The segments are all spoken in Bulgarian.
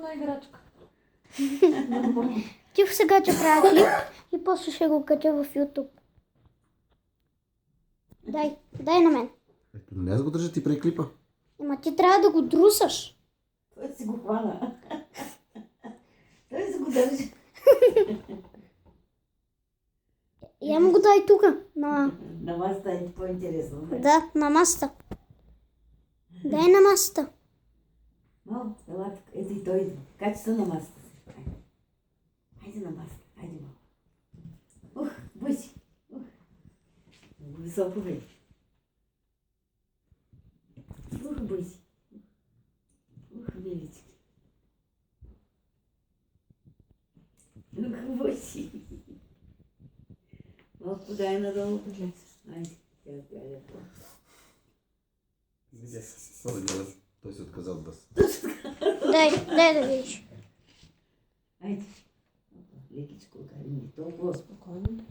на играчка. Ти сега ще правя клип и после ще го кача в YouTube. Дай на мен. Ето, не аз го държа, ти прави клипа. Ама ти трябва да го друсаш. Той си го хвана. Той си го държи. Я му го дай тук. На На вас е по-интересно. Да, на масата. Дай на масата. Мал, ела тук. Ето и той идва. Качи се на масата си. Айде. Айде на масата. Айде, мал. Бой си. Високо бе. Бой си. Милички. Бой си. Малко дай надолу. Айде. Тя е по. Той се отказа от вас. Дай да видиш. Айде. Лекичко, кари ми толкова спокойно.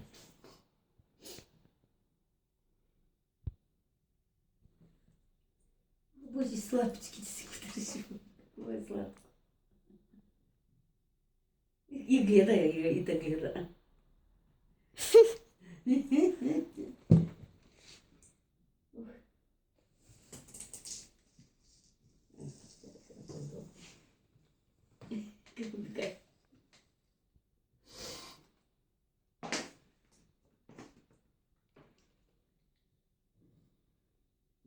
Боже, слабичките си го държи. Какво е сладко. И гледа, и да гледа.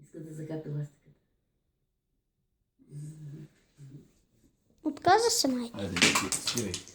Иска да закапи ластиката. Отказа се, майка. Айде, спирай.